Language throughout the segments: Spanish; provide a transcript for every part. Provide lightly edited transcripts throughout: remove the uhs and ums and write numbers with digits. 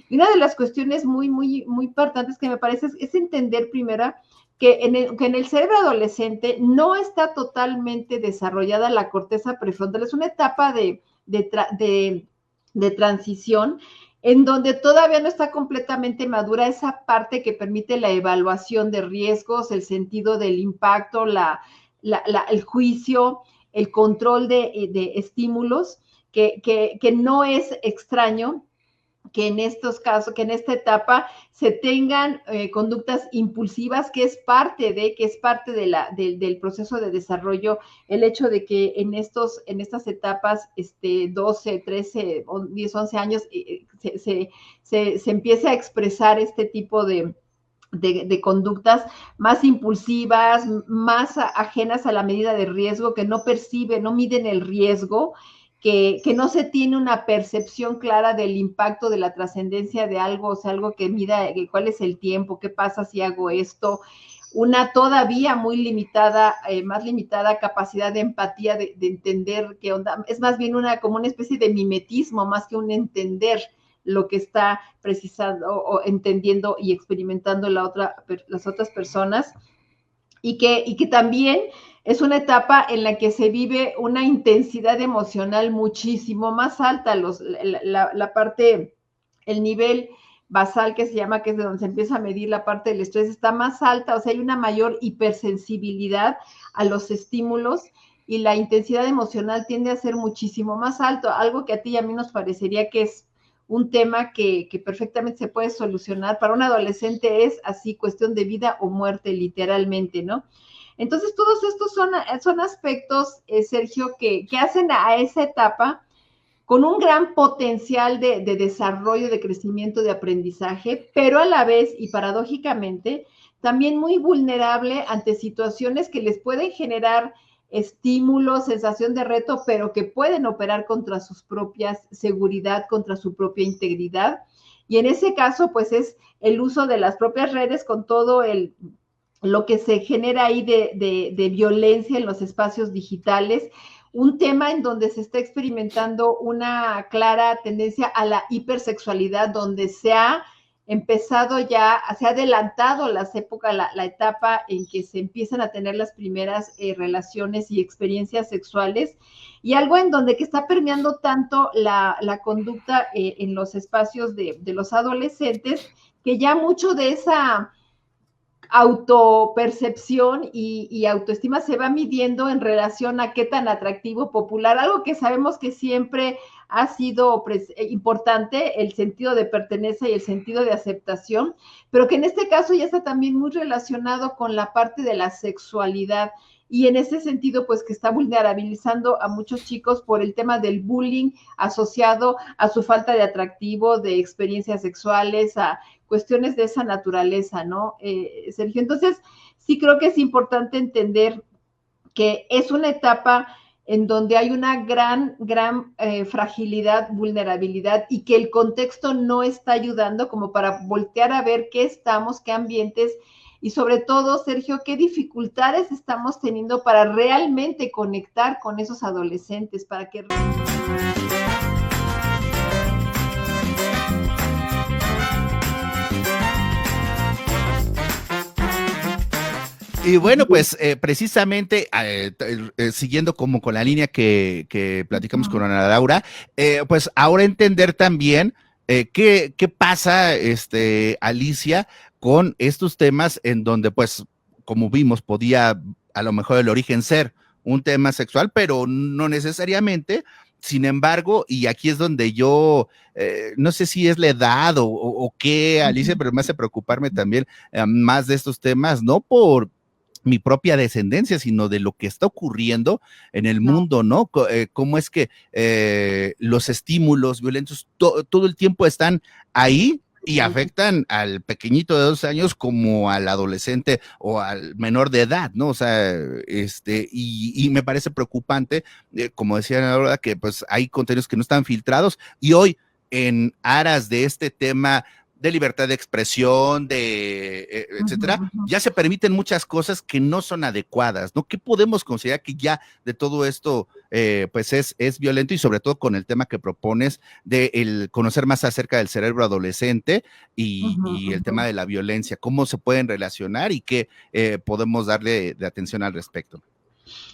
Y una de las cuestiones muy importantes que me parece es entender primero que en el cerebro adolescente no está totalmente desarrollada la corteza prefrontal, es una etapa de transición en donde todavía no está completamente madura esa parte que permite la evaluación de riesgos, el sentido del impacto, el juicio, el control de estímulos, que no es extraño que en estos casos, que en esta etapa se tengan conductas impulsivas, que es parte del proceso de desarrollo, el hecho de que en estas etapas, 12, 13, 10, 11 años, se empiece a expresar este tipo de conductas más impulsivas, más ajenas a la medida de riesgo, que no perciben, no miden el riesgo, que no se tiene una percepción clara del impacto de la trascendencia de algo, o sea, algo que mida cuál es el tiempo, qué pasa si hago esto, una todavía muy limitada, más limitada capacidad de empatía, de entender qué onda, es más bien como una especie de mimetismo, más que un entender lo que está precisando o entendiendo y experimentando las otras personas, y que también es una etapa en la que se vive una intensidad emocional muchísimo más alta, la parte, el nivel basal que se llama, que es de donde se empieza a medir la parte del estrés, está más alta, o sea, hay una mayor hipersensibilidad a los estímulos y la intensidad emocional tiende a ser muchísimo más alto, algo que a ti y a mí nos parecería que es un tema que perfectamente se puede solucionar. Para un adolescente es así, cuestión de vida o muerte, literalmente, ¿no? Entonces, todos estos son aspectos, Sergio, que hacen a esa etapa con un gran potencial de desarrollo, de crecimiento, de aprendizaje, pero a la vez y paradójicamente también muy vulnerable ante situaciones que les pueden generar estímulos, sensación de reto, pero que pueden operar contra sus propias seguridad, contra su propia integridad. Y en ese caso, pues es el uso de las propias redes con todo lo que se genera ahí de violencia en los espacios digitales, un tema en donde se está experimentando una clara tendencia a la hipersexualidad, donde se ha empezado ya, se ha adelantado la etapa en que se empiezan a tener las primeras relaciones y experiencias sexuales, y algo en donde que está permeando tanto la conducta en los espacios de los adolescentes, que ya mucho de esa autopercepción y autoestima se va midiendo en relación a qué tan atractivo, popular, algo que sabemos que siempre ha sido importante, el sentido de pertenencia y el sentido de aceptación, pero que en este caso ya está también muy relacionado con la parte de la sexualidad. Y en ese sentido, pues que está vulnerabilizando a muchos chicos por el tema del bullying asociado a su falta de atractivo, de experiencias sexuales, a cuestiones de esa naturaleza, ¿no, Sergio? Entonces, sí creo que es importante entender que es una etapa en donde hay una gran fragilidad, vulnerabilidad, y que el contexto no está ayudando como para voltear a ver qué estamos, qué ambientes, y sobre todo, Sergio, qué dificultades estamos teniendo para realmente conectar con esos adolescentes, para que... Y bueno, pues precisamente siguiendo como con la línea que platicamos con Ana Laura, pues ahora entender también qué pasa, Alicia, con estos temas en donde, pues, como vimos, podía a lo mejor el origen ser un tema sexual, pero no necesariamente. Sin embargo, y aquí es donde yo no sé si es la edad o qué, Alicia, pero me hace preocuparme también más de estos temas, no por mi propia descendencia, sino de lo que está ocurriendo en el mundo, ¿no? Cómo es que los estímulos violentos todo el tiempo están ahí y afectan al pequeñito de 2 años como al adolescente o al menor de edad, ¿no? O sea, y me parece preocupante, como decía ahora, que pues hay contenidos que no están filtrados, y hoy en aras de este tema de libertad de expresión, etcétera, ya se permiten muchas cosas que no son adecuadas, ¿no? ¿Qué podemos considerar que ya de todo esto, pues es violento, y sobre todo con el tema que propones de el conocer más acerca del cerebro adolescente y el tema de la violencia? ¿Cómo se pueden relacionar y qué podemos darle de atención al respecto?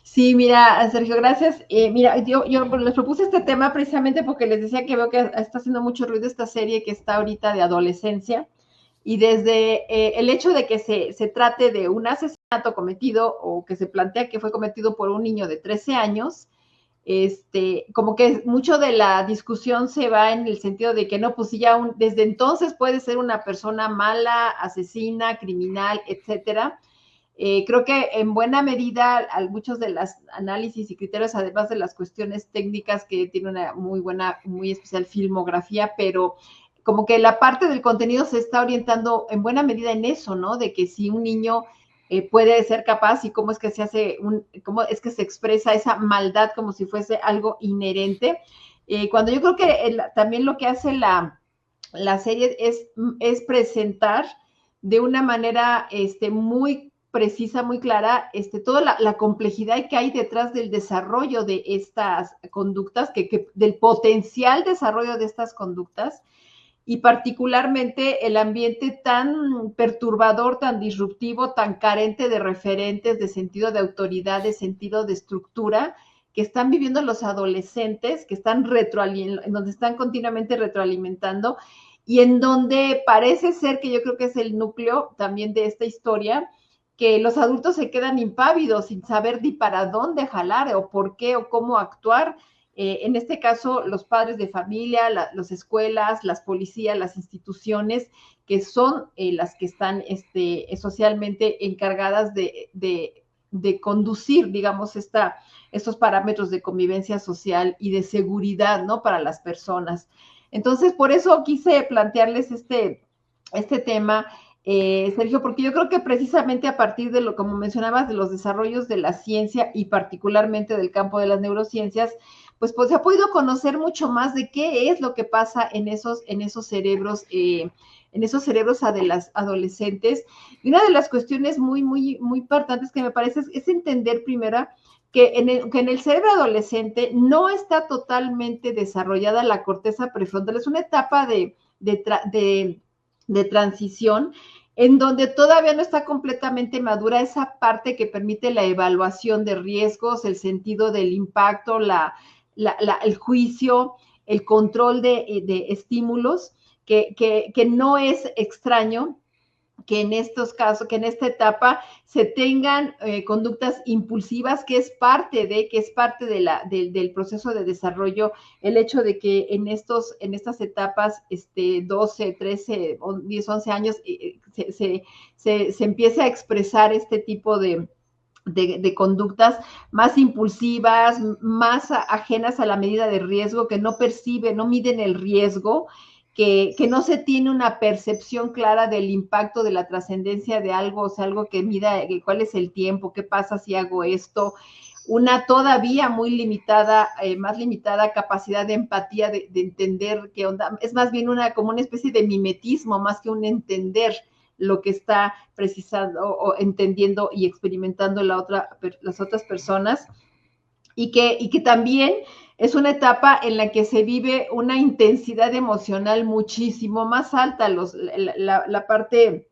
Sí, mira, Sergio, gracias. Mira, yo les propuse este tema precisamente porque les decía que veo que está haciendo mucho ruido esta serie que está ahorita de adolescencia, y desde el hecho de que se trate de un asesinato cometido o que se plantea que fue cometido por un niño de 13 años, como que mucho de la discusión se va en el sentido de que no, pues si ya desde entonces puede ser una persona mala, asesina, criminal, etcétera. Creo que en buena medida muchos de los análisis y criterios, además de las cuestiones técnicas, que tiene una muy buena, muy especial filmografía, pero como que la parte del contenido se está orientando en buena medida en eso, ¿no? De que si un niño puede ser capaz y cómo es que se hace, cómo es que se expresa esa maldad como si fuese algo inherente. Cuando yo creo que también lo que hace la serie es presentar de una manera muy precisa, muy clara, toda la complejidad que hay detrás del desarrollo de estas conductas, del potencial desarrollo de estas conductas, y particularmente el ambiente tan perturbador, tan disruptivo, tan carente de referentes, de sentido de autoridad, de sentido de estructura, que están viviendo los adolescentes, que están en donde están continuamente retroalimentando, y en donde parece ser, que yo creo que es el núcleo también de esta historia, que los adultos se quedan impávidos sin saber ni para dónde jalar o por qué o cómo actuar. En este caso, los padres de familia, las escuelas, las policías, las instituciones, que son las que están socialmente encargadas de conducir, digamos, estos parámetros de convivencia social y de seguridad, ¿no? Para las personas. Entonces, por eso quise plantearles este tema, Sergio, porque yo creo que precisamente a partir de como mencionabas, de los desarrollos de la ciencia y particularmente del campo de las neurociencias, pues se ha podido conocer mucho más de qué es lo que pasa en esos cerebros, de las adolescentes. Y una de las cuestiones muy, muy, muy importantes que me parece es entender primero que en el cerebro adolescente no está totalmente desarrollada la corteza prefrontal. Es una etapa de transición en donde todavía no está completamente madura esa parte que permite la evaluación de riesgos, el sentido del impacto, el juicio, el control de estímulos, que no es extraño que en estos casos, que en esta etapa se tengan conductas impulsivas, que es parte del proceso de desarrollo, el hecho de que en estas etapas, 12, 13, 10, 11 años, se empiece a expresar este tipo de conductas más impulsivas, más ajenas a la medida de riesgo, que no perciben, no miden el riesgo, que no se tiene una percepción clara del impacto, de la trascendencia de algo, o sea, algo que mida cuál es el tiempo, qué pasa si hago esto, una todavía muy limitada, más limitada capacidad de empatía, de entender qué onda, es más bien como una especie de mimetismo, más que un entender lo que está precisando o entendiendo y experimentando las otras personas, y que también es una etapa en la que se vive una intensidad emocional muchísimo más alta, la parte,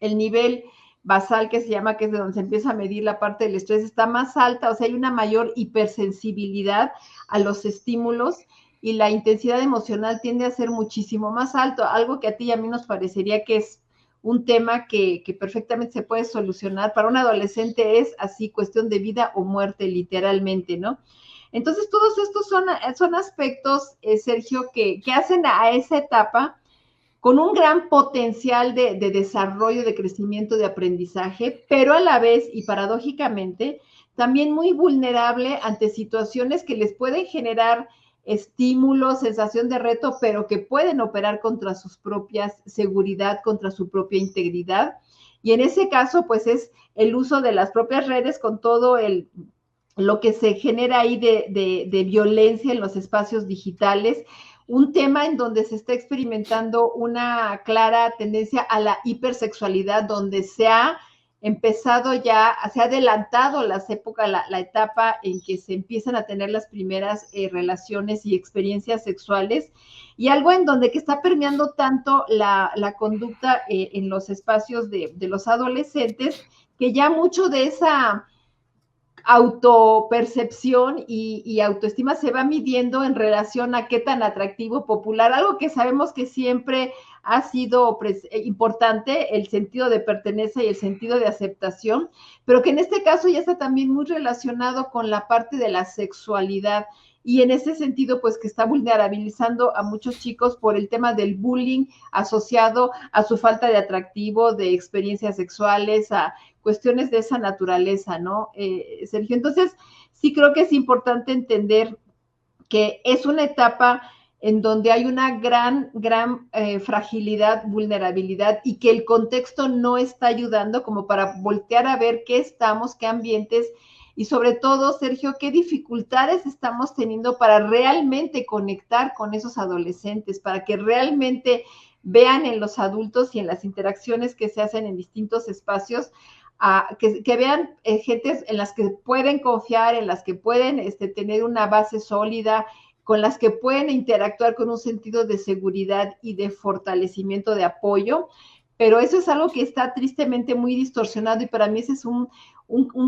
el nivel basal que se llama, que es de donde se empieza a medir la parte del estrés, está más alta, o sea, hay una mayor hipersensibilidad a los estímulos, y la intensidad emocional tiende a ser muchísimo más alto, algo que a ti y a mí nos parecería que es un tema que perfectamente se puede solucionar. Para un adolescente es así, cuestión de vida o muerte, literalmente, ¿no? Entonces, todos estos son aspectos, Sergio, que hacen a esa etapa con un gran potencial de desarrollo, de crecimiento, de aprendizaje, pero a la vez y paradójicamente también muy vulnerable ante situaciones que les pueden generar estímulos, sensación de reto, pero que pueden operar contra sus propias seguridad, contra su propia integridad. Y en ese caso, pues es el uso de las propias redes con todo lo que se genera ahí de violencia en los espacios digitales, un tema en donde se está experimentando una clara tendencia a la hipersexualidad, donde se ha empezado ya, se ha adelantado las épocas, la etapa en que se empiezan a tener las primeras relaciones y experiencias sexuales, y algo en donde que está permeando tanto la conducta en los espacios de los adolescentes, que ya mucho de esa autopercepción y autoestima se va midiendo en relación a qué tan atractivo, popular, algo que sabemos que siempre ha sido importante, el sentido de pertenencia y el sentido de aceptación, pero que en este caso ya está también muy relacionado con la parte de la sexualidad. Y en ese sentido, pues que está vulnerabilizando a muchos chicos por el tema del bullying asociado a su falta de atractivo, de experiencias sexuales, a cuestiones de esa naturaleza, ¿no, Sergio? Entonces, sí creo que es importante entender que es una etapa en donde hay una gran fragilidad, vulnerabilidad, y que el contexto no está ayudando como para voltear a ver qué estamos, qué ambientes, y sobre todo, Sergio, qué dificultades estamos teniendo para realmente conectar con esos adolescentes, para que realmente vean en los adultos y en las interacciones que se hacen en distintos espacios, que vean gentes en las que pueden confiar, en las que pueden tener una base sólida, con las que pueden interactuar con un sentido de seguridad y de fortalecimiento, de apoyo. Pero eso es algo que está tristemente muy distorsionado, y para mí ese es un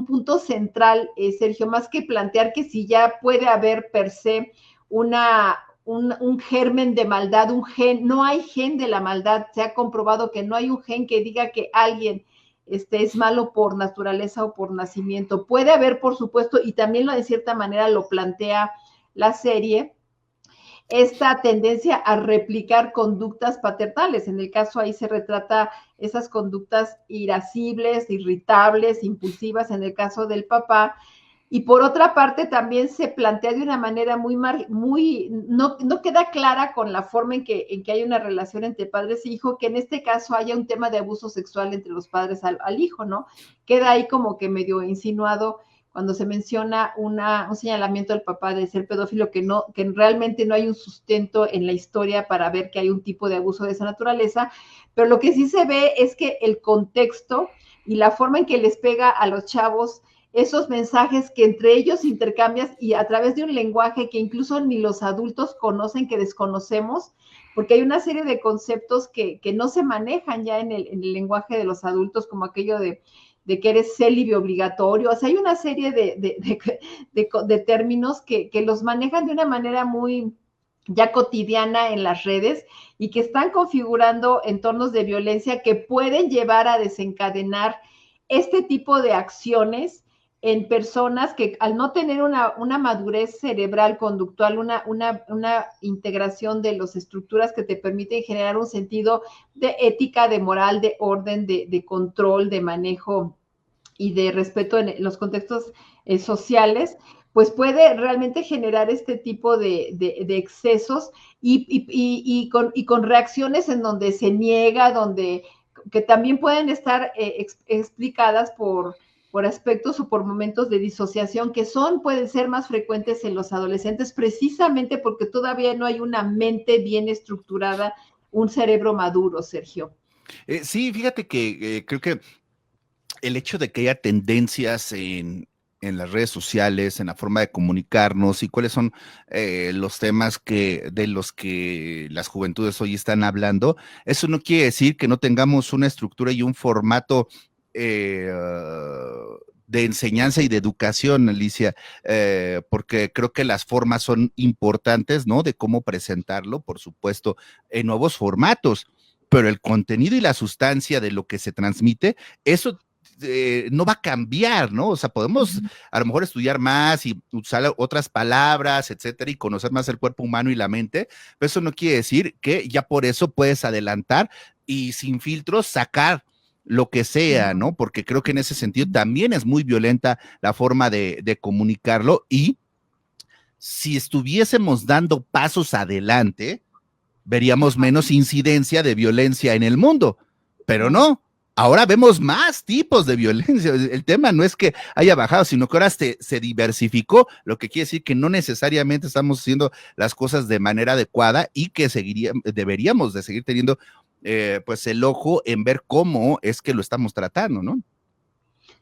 punto central, Sergio, más que plantear que si ya puede haber per se un germen de maldad, un gen, no hay gen de la maldad, se ha comprobado que no hay un gen que diga que alguien es malo por naturaleza o por nacimiento. Puede haber, por supuesto, y también de cierta manera lo plantea la serie, esta tendencia a replicar conductas paternales. En el caso ahí se retrata esas conductas irascibles, irritables, impulsivas en el caso del papá. Y por otra parte también se plantea de una manera no queda clara con la forma en que hay una relación entre padres e hijo, que en este caso haya un tema de abuso sexual entre los padres al hijo, ¿no? Queda ahí como que medio insinuado cuando se menciona un señalamiento del papá de ser pedófilo, que realmente no hay un sustento en la historia para ver que hay un tipo de abuso de esa naturaleza, pero lo que sí se ve es que el contexto y la forma en que les pega a los chavos esos mensajes que entre ellos intercambias, y a través de un lenguaje que incluso ni los adultos conocen, que desconocemos, porque hay una serie de conceptos que no se manejan ya en el lenguaje de los adultos, como aquello de que eres célibe obligatorio. O sea, hay una serie de términos que los manejan de una manera muy ya cotidiana en las redes, y que están configurando entornos de violencia que pueden llevar a desencadenar este tipo de acciones en personas que, al no tener una madurez cerebral, conductual, una integración de las estructuras que te permiten generar un sentido de ética, de moral, de orden, de control, de manejo y de respeto en los contextos sociales, pues puede realmente generar este tipo de excesos, y con reacciones en donde se niega, que también pueden estar explicadas por aspectos o por momentos de disociación que pueden ser más frecuentes en los adolescentes, precisamente porque todavía no hay una mente bien estructurada, un cerebro maduro, Sergio. Sí, fíjate que creo que el hecho de que haya tendencias en las redes sociales, en la forma de comunicarnos y cuáles son los temas de los que las juventudes hoy están hablando, eso no quiere decir que no tengamos una estructura y un formato de enseñanza y de educación, Alicia, porque creo que las formas son importantes, ¿no? De cómo presentarlo, por supuesto, en nuevos formatos, pero el contenido y la sustancia de lo que se transmite, eso no va a cambiar, ¿no? O sea, podemos a lo mejor estudiar más y usar otras palabras, etcétera, y conocer más el cuerpo humano y la mente, pero eso no quiere decir que ya por eso puedes adelantar y sin filtros sacar lo que sea, ¿no? Porque creo que en ese sentido también es muy violenta la forma de comunicarlo, y si estuviésemos dando pasos adelante, veríamos menos incidencia de violencia en el mundo, pero no, ahora vemos más tipos de violencia. El tema no es que haya bajado, sino que ahora se diversificó, lo que quiere decir que no necesariamente estamos haciendo las cosas de manera adecuada y que deberíamos de seguir teniendo pues el ojo en ver cómo es que lo estamos tratando, ¿no?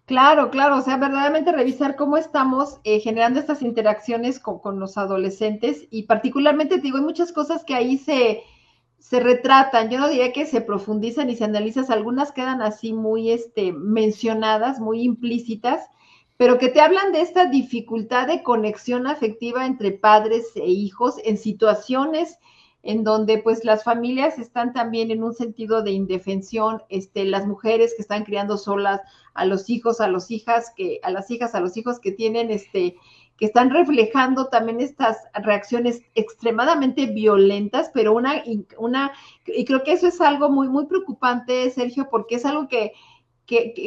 Claro, claro, o sea, verdaderamente revisar cómo estamos generando estas interacciones con los adolescentes y particularmente, te digo, hay muchas cosas que ahí se retratan, yo no diría que se profundizan y se analizan, algunas quedan así muy mencionadas, muy implícitas, pero que te hablan de esta dificultad de conexión afectiva entre padres e hijos en situaciones en donde pues las familias están también en un sentido de indefensión, las mujeres que están criando solas a los hijos, a las hijas, a los hijos que tienen que están reflejando también estas reacciones extremadamente violentas, pero y creo que eso es algo muy, muy preocupante, Sergio, porque es algo que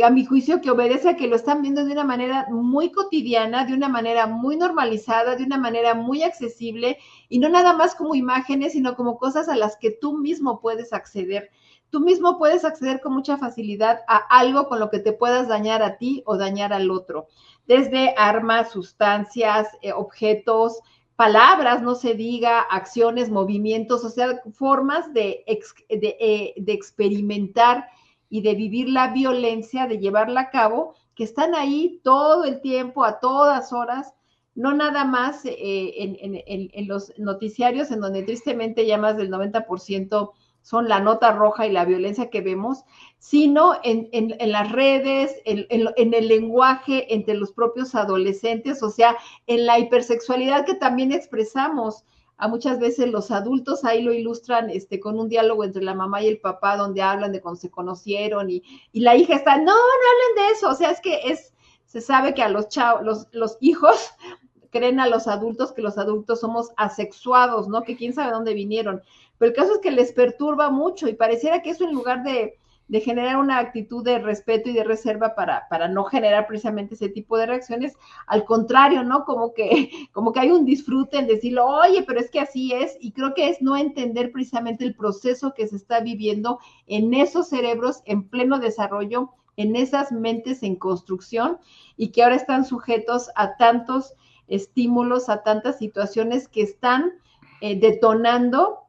a mi juicio que obedece a que lo están viendo de una manera muy cotidiana, de una manera muy normalizada, de una manera muy accesible, y no nada más como imágenes, sino como cosas a las que tú mismo puedes acceder. Tú mismo puedes acceder con mucha facilidad a algo con lo que te puedas dañar a ti o dañar al otro, desde armas, sustancias, objetos, palabras, no se diga, acciones, movimientos, o sea, formas de experimentar y de vivir la violencia, de llevarla a cabo, que están ahí todo el tiempo, a todas horas, no nada más en los noticiarios, en donde tristemente ya más del 90% son la nota roja y la violencia que vemos, sino en las redes, en el lenguaje entre los propios adolescentes, o sea, en la hipersexualidad que también expresamos. A muchas veces los adultos ahí lo ilustran con un diálogo entre la mamá y el papá donde hablan de cuando se conocieron y la hija está, no hablen de eso, o sea, se sabe que a los hijos creen a los adultos que los adultos somos asexuados, ¿no? Que quién sabe dónde vinieron. Pero el caso es que les perturba mucho y pareciera que eso en lugar de generar una actitud de respeto y de reserva para no generar precisamente ese tipo de reacciones, al contrario, ¿no? Como que hay un disfrute en decirlo, oye, pero es que así es, y creo que es no entender precisamente el proceso que se está viviendo en esos cerebros en pleno desarrollo, en esas mentes en construcción, y que ahora están sujetos a tantos estímulos, a tantas situaciones que están detonando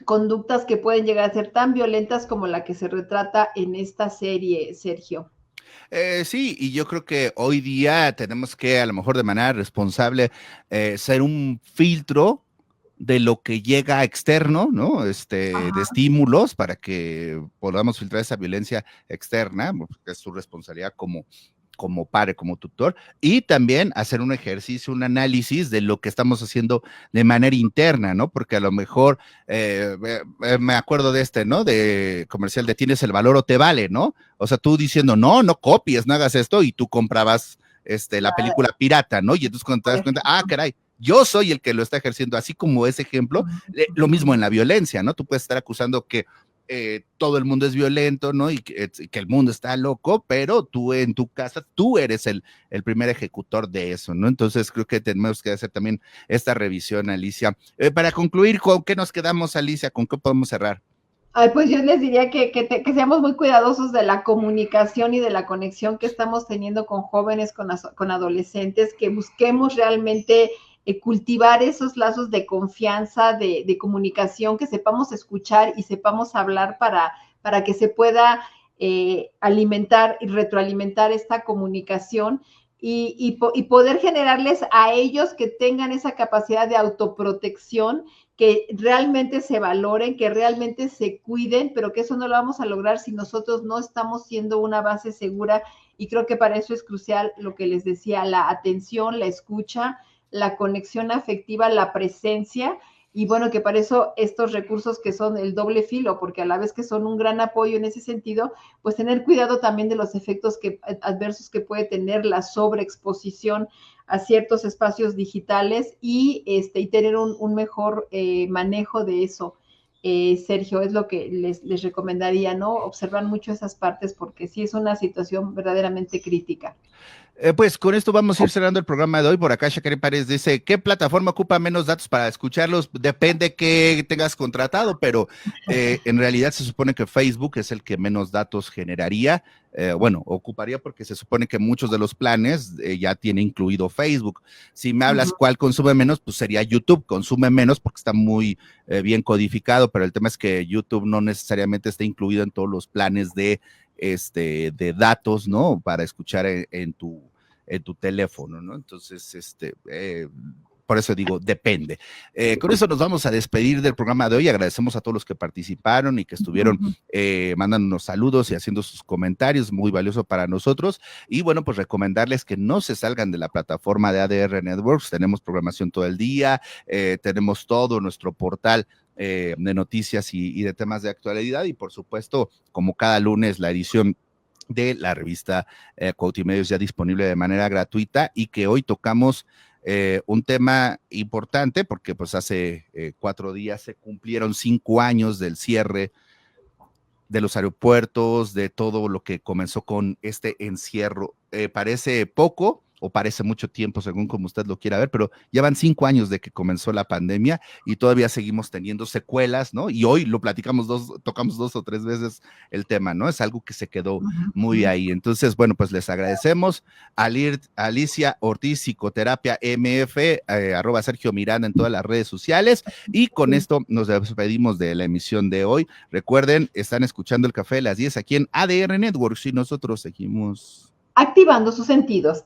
conductas que pueden llegar a ser tan violentas como la que se retrata en esta serie, Sergio. Sí, y yo creo que hoy día tenemos que, a lo mejor de manera responsable, ser un filtro de lo que llega externo, ¿no? De Ajá. estímulos para que podamos filtrar esa violencia externa, porque es su responsabilidad como padre, como tutor, y también hacer un ejercicio, un análisis de lo que estamos haciendo de manera interna, ¿no? Porque a lo mejor, me acuerdo de ¿no? De comercial de tienes el valor o te vale, ¿no? O sea, tú diciendo, no, no copies, no hagas esto, y tú comprabas la película pirata, ¿no? Y entonces cuando te das cuenta, caray, yo soy el que lo está ejerciendo, así como ese ejemplo, lo mismo en la violencia, ¿no? Tú puedes estar acusando que todo el mundo es violento, ¿no? Y que el mundo está loco, pero tú en tu casa, tú eres el primer ejecutor de eso, ¿no? Entonces creo que tenemos que hacer también esta revisión, Alicia. Para concluir, ¿con qué nos quedamos, Alicia? ¿Con qué podemos cerrar? Ay, pues yo les diría que seamos muy cuidadosos de la comunicación y de la conexión que estamos teniendo con jóvenes, con adolescentes, que busquemos realmente cultivar esos lazos de confianza, de comunicación, que sepamos escuchar y sepamos hablar para que se pueda alimentar y retroalimentar esta comunicación y poder generarles a ellos que tengan esa capacidad de autoprotección, que realmente se valoren, que realmente se cuiden, pero que eso no lo vamos a lograr si nosotros no estamos siendo una base segura, y creo que para eso es crucial lo que les decía, la atención, la escucha, la conexión afectiva, la presencia, y bueno, que para eso estos recursos que son el doble filo, porque a la vez que son un gran apoyo en ese sentido, pues tener cuidado también de los efectos adversos que puede tener la sobreexposición a ciertos espacios digitales y tener un mejor manejo de eso. Sergio, es lo que les recomendaría, ¿no? Observar mucho esas partes porque sí es una situación verdaderamente crítica. Pues con esto vamos a ir cerrando el programa de hoy. Por acá, Shakari Párez dice, ¿qué plataforma ocupa menos datos para escucharlos? Depende que tengas contratado, pero en realidad se supone que Facebook es el que menos datos generaría. Bueno, ocuparía porque se supone que muchos de los planes ya tiene incluido Facebook. Si me hablas cuál consume menos, pues sería YouTube, consume menos porque está muy bien codificado, pero el tema es que YouTube no necesariamente está incluido en todos los planes de datos, ¿no? Para escuchar en tu teléfono, ¿no? Entonces, por eso digo, depende. Con eso nos vamos a despedir del programa de hoy. Agradecemos a todos los que participaron y que estuvieron mandándonos saludos y haciendo sus comentarios, muy valioso para nosotros. Y bueno, pues recomendarles que no se salgan de la plataforma de ADR Networks. Tenemos programación todo el día, tenemos todo nuestro portal de noticias y de temas de actualidad y por supuesto, como cada lunes, la edición de la revista Cuauhtimedios ya disponible de manera gratuita y que hoy tocamos un tema importante porque pues hace 4 días se cumplieron 5 años del cierre de los aeropuertos, de todo lo que comenzó con este encierro. Parece poco o parece mucho tiempo, según como usted lo quiera ver, pero ya van 5 años de que comenzó la pandemia y todavía seguimos teniendo secuelas, ¿no? Y hoy lo platicamos tocamos 2 o 3 veces el tema, ¿no? Es algo que se quedó muy ahí. Entonces, bueno, pues les agradecemos. Alicia Ortiz, Psicoterapia MF, @Sergio Miranda en todas las redes sociales. Y con esto nos despedimos de la emisión de hoy. Recuerden, están escuchando el Café de las 10 aquí en ADR Networks y nosotros seguimos activando sus sentidos.